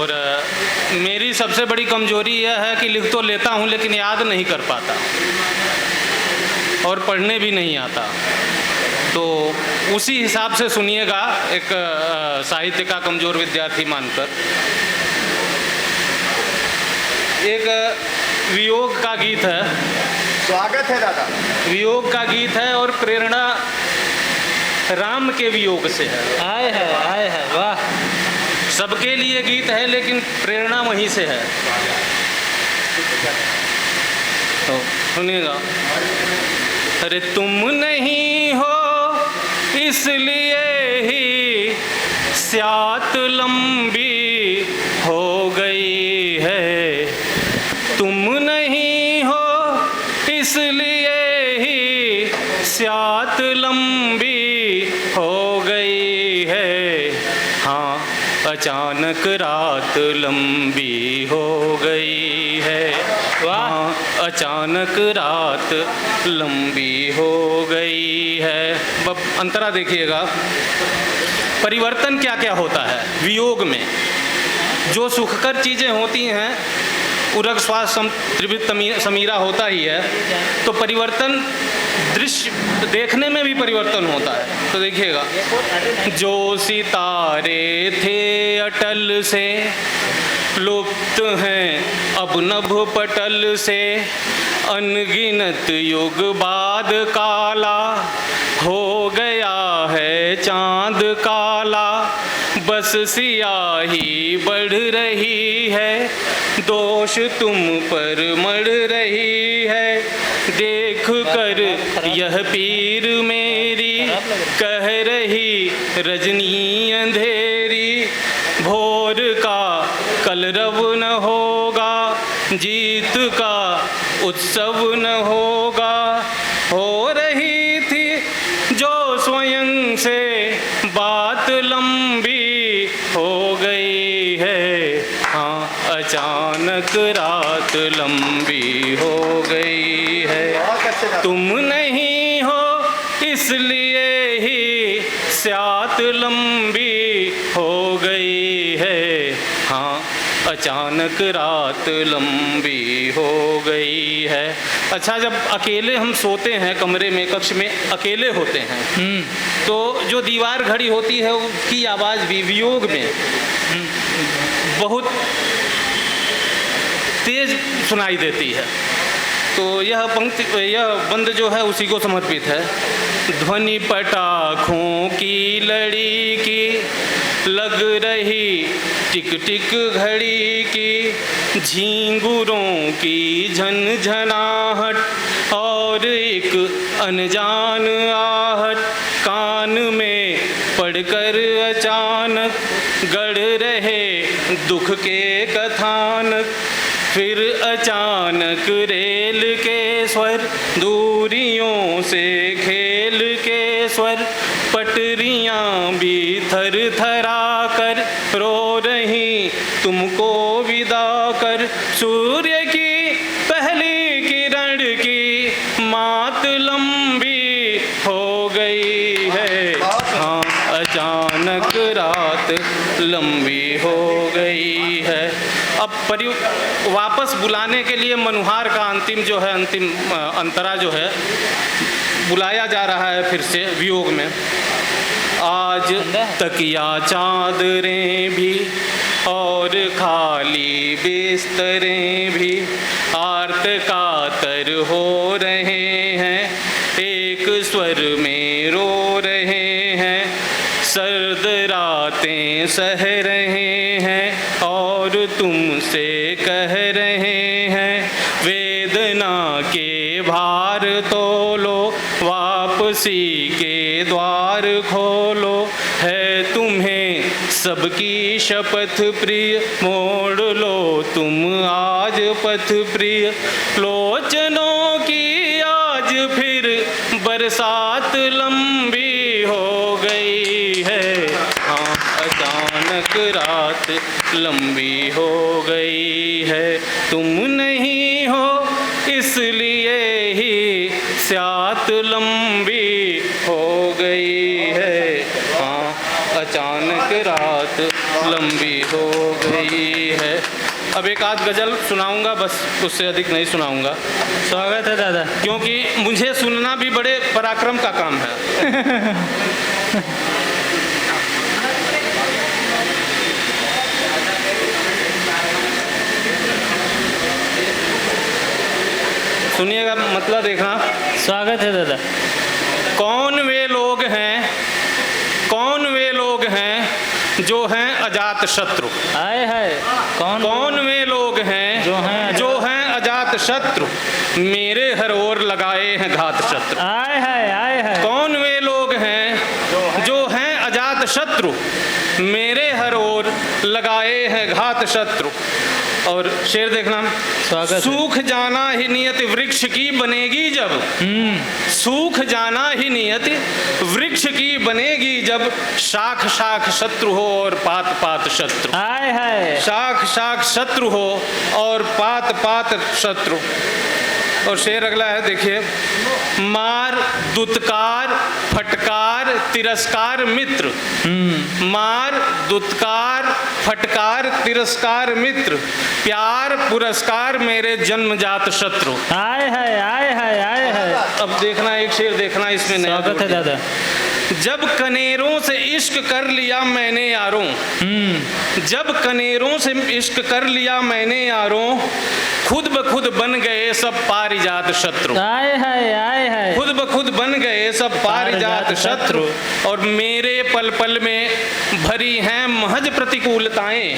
और मेरी सबसे बड़ी कमजोरी यह है कि लिख तो लेता हूँ लेकिन याद नहीं कर पाता और पढ़ने भी नहीं आता। तो उसी हिसाब से सुनिएगा, एक साहित्य का कमज़ोर विद्यार्थी मानकर। एक वियोग का गीत है। स्वागत है दादा। वियोग का गीत है और प्रेरणा राम के वियोग से है। आए है, वाह। सबके लिए गीत है लेकिन प्रेरणा वहीं से है। तो सुनिएगा। अरे तुम नहीं हो इसलिए ही स्यात लंबी हो गई है, तुम नहीं हो इसलिए ही स्यात लंबी हो गई है। हाँ, अचानक रात लंबी हो गई है। हाँ, अचानक रात लंबी हो गई है। अब अंतरा देखिएगा, परिवर्तन क्या क्या होता है वियोग में। जो सुखकर चीज़ें होती हैं, उरग श्वास त्रिवृत समीरा होता ही है, तो परिवर्तन दृश्य देखने में भी परिवर्तन होता है। तो देखिएगा, जो सितारे थे अटल से लुप्त हैं अब नभ पटल से, अनगिनत युग बाद काला हो गया है चांद काला। बस सियाही बढ़ रही है, दोष तुम पर मढ़ रही है। देख कर यह पीर मेरी कह रही रजनी अंधेरी, भोर का कलरव न होगा, जीत का उत्सव न होगा। हो रही थी जो स्वयं से बात लंबी हो गई है। हाँ, अचानक रात लंबी हो गई है। तुम नहीं हो इसलिए ही स्यात लंबी हो गई है। हाँ, अचानक रात लंबी हो गई है। अच्छा, जब अकेले हम सोते हैं कमरे में, कक्ष में अकेले होते हैं, तो जो दीवार घड़ी होती है उसकी आवाज़ भी वियोग में बहुत तेज सुनाई देती है। तो यह पंक्ति, यह बंद जो है उसी को समर्पित है। ध्वनि पटाखों की लड़ी की लग रही टिक टिक घड़ी की, झींगुरों की झनझनाहट और एक अनजान आहट कान में पड़कर अचानक गढ़ रहे दुख के कथानक। फिर अचानक रेल के स्वर, दूरियों से खेल के स्वर, पटरियां भी थर थरा कर रो रही तुमको विदा कर। सूर्य की पहली किरण की मात लंबी हो गई है। हाँ, अचानक रात लंबी हो गई है। अब वापस बुलाने के लिए मनुहार का अंतिम जो है, अंतिम अंतरा जो है, बुलाया जा रहा है फिर से वियोग में। आज तकिया चादरें भी और खाली बिस्तरें भी आर्त कातर हो रहे हैं, एक स्वर में रो रहे हैं। सर्द रातें सह रहे हैं और तुमसे कह रहे हैं, वेदना के भार तोलो, वापसी के द्वार खोलो। है तुम्हें सबकी शपथ प्रिय, मोड़ लो तुम आज पथ प्रिय। लोचनों की आज फिर बरसात लंबी हो गई है। हाँ, अचानक रात लंबी हो गई है। तुम नहीं हो इसलिए ही स्यात लंबी हो गई है। हाँ, अचानक रात लंबी हो गई। अब एक आध गज़ल सुनाऊंगा, बस उससे अधिक नहीं सुनाऊंगा, स्वागत है दादा। क्योंकि मुझे सुनना भी बड़े पराक्रम का काम है। सुनिएगा, मतलब देखना। स्वागत है दादा। कौन वे लोग हैं, कौन वे लोग हैं जो हैं अजात शत्रु। आए है कौन वे लोग हैं जो हैं अजात शत्रु, मेरे हर ओर लगाए हैं घात शत्रु। आए है कौन वे लोग हैं जो हैं अजात शत्रु, मेरे हर ओर लगाए हैं घात शत्रु। और शेर देखना। स्वागत है। सूख जाना ही नियत वृक्ष की बनेगी जब, सूख जाना ही नियत वृक्ष की बनेगी जब, शाख शाख शत्रु हो और पात पात शत्रु। आए है शाख शाख शत्रु हो और पात पात शत्रु। और शेर अगला है, देखिए। मार दुत्कार फटकार तिरस्कार मित्र, मार दुत्कार फटकार तिरस्कार मित्र, प्यार पुरस्कार मेरे जन्मजात शत्रु। आए है। अब देखना, एक शेर देखना इसमें नया। स्वागत है दादा। जब कनेरों से इश्क कर लिया मैंने यारों, जब कनेरों से इश्क कर लिया मैंने यारों, खुद ब खुद बन गए सब पारिजात शत्रु। आए है खुद ब खुद बन गए सब पारिजात शत्रु। और मेरे पल पल में भरी हैं महज प्रतिकूलताएं,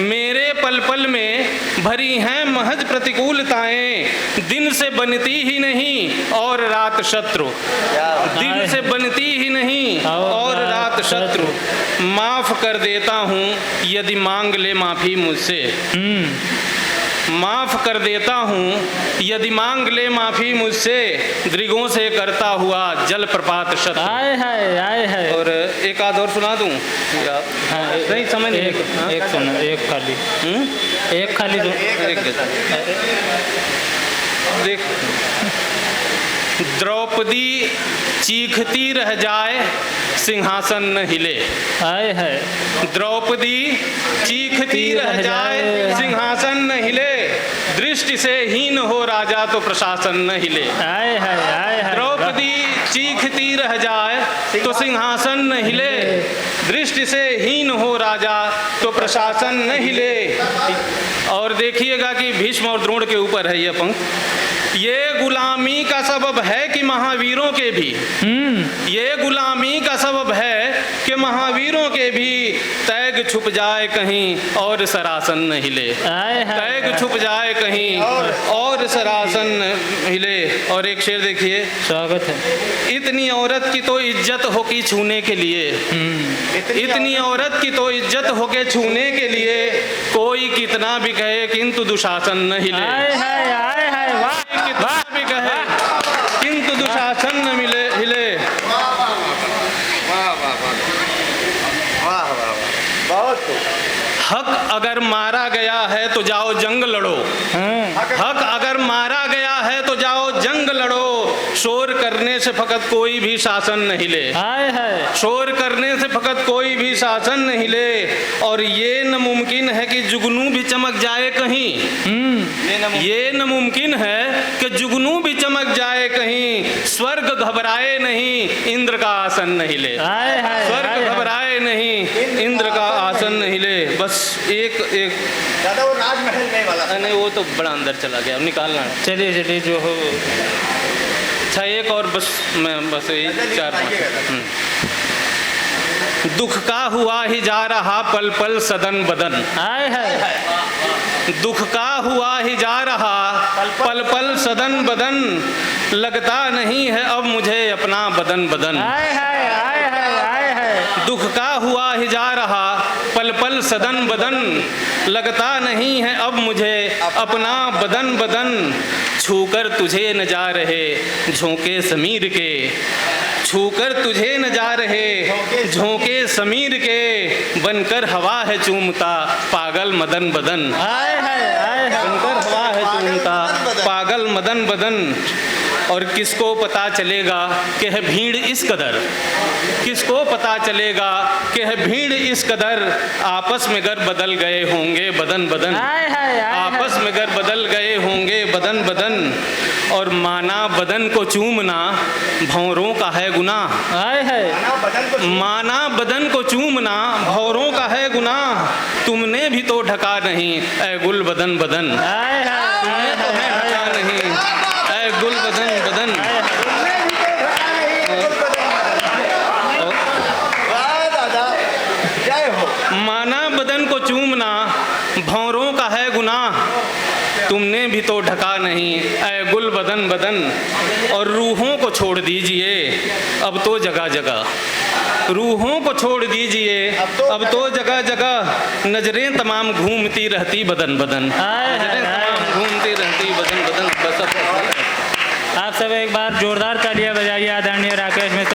मेरे पल पल में भरी हैं महज प्रतिकूलताएं, दिन से बनती ही नहीं और रात शत्रु, दिन से बनती ही नहीं और रात शत्रु। माफ कर देता हूँ यदि मांग ले माफी मुझसे, माफ कर देता हूँ यदि मांग ले माफी मुझसे, दृगों से करता हुआ जल प्रपात शत्रु। आए है। और एक आध और सुना दूँ या नहीं समझ नहीं। एक सुना, एक खाली एक खाली दो। एक देख। द्रौपदी चीखती रह जाए सिंहासन न हिले। आए है। द्रौपदी चीखती रह जाए सिंहासन न हिले, दृष्टि से हीन हो राजा तो प्रशासन न हिले। आए है। द्रौपदी चीखती रह जाए तो सिंहासन न हिले, दृष्टि से हीन हो राजा तो प्रशासन न हिले। और देखिएगा कि भीष्म और द्रोण के ऊपर है ये पंक्ति। ये गुलामी का सबब है कि महावीरों के भी, ये गुलामी का सबब है कि महावीरों के भी, तैग छुप जाए कहीं और सरासन न हिले। तैग छुप जाए कहीं और सरासन न हिले। और एक शेर देखिए। स्वागत है। इतनी औरत की तो इज्जत हो कि छूने के लिए, इतनी औरत की तो इज्जत हो के छूने के लिए, कोई कितना भी कहे किंतु दुशासन न हिले। कितना भी कहे किंतु दुशासन न मिले हिले। बहुत हक अगर मारा गया है तो जाओ जंग लड़ो, हक अगर मारा गया है तो जाओ जंग लड़ो, शोर करने से फकत कोई भी शासन नहीं ले। शोर करने से फकत कोई भी शासन नहीं ले। और ये न मुमकिन है कि जुगनू भी चमक जाए कहीं, ये न मुमकिन है कि जुगनू भी चमक जाए कहीं, स्वर्ग घबराए नहीं इंद्र का आसन नहीं ले। स्वर्ग घबराए नहीं इंद्र का आसन नहीं ले। बस एक दादा वो राजमहल में वाला। नहीं, वो तो बड़ा अंदर चला गया, अब निकालना है। चलिए जो हो। अच्छा, एक और बस, मैं बस यही 4-5। दुख का हुआ ही जा रहा पल पल सदन बदन, दुख का हुआ ही जा रहा पल पल सदन बदन, लगता नहीं है अब मुझे अपना बदन बदन। दुख का हुआ ही जा रहा पल पल सदन बदन, लगता नहीं है अब मुझे अपना बदन बदन। छूकर तुझे न जा रहे झोंके समीर के, छूकर तुझे न जा रहे झोंके समीर के, बनकर हवा है चूमता पागल मदन बदन। बनकर हवा है चूमता पागल मदन बदन। और किसको पता चलेगा कि है भीड़ इस कदर, किसको पता चलेगा कि है भीड़ इस कदर, आपस में गर बदल गए होंगे बदन बदन, हाय हाय हाय आपस में गर बदल गए होंगे बदन बदन। और माना बदन को चूमना भौरों का है गुनाह, हाय हाय ना बदन को माना बदन को चूमना भौरों का है गुनाह, तुमने भी तो ढका नहीं ऐ गुल बदन बदन, हाय हाय तुमने तो है ढका नहीं ऐ गुल बदन बदन। वाह दादा, जय हो। माना बदन को चूमना भौरों का है गुनाह, तुमने भी तो ढका नहीं ऐ गुल बदन बदन। और रूहों को छोड़ दीजिए अब तो जगह जगह, रूहों को छोड़ दीजिए अब तो जगह जगह, नजरें तमाम घूमती रहती बदन बदन, हाय हाय नजरें हाय। तमाम घूमती रहती बदन बदन। बस अब आप सब एक बार जोरदार तालियां बजाइए आदरणीय राकेश मिश्र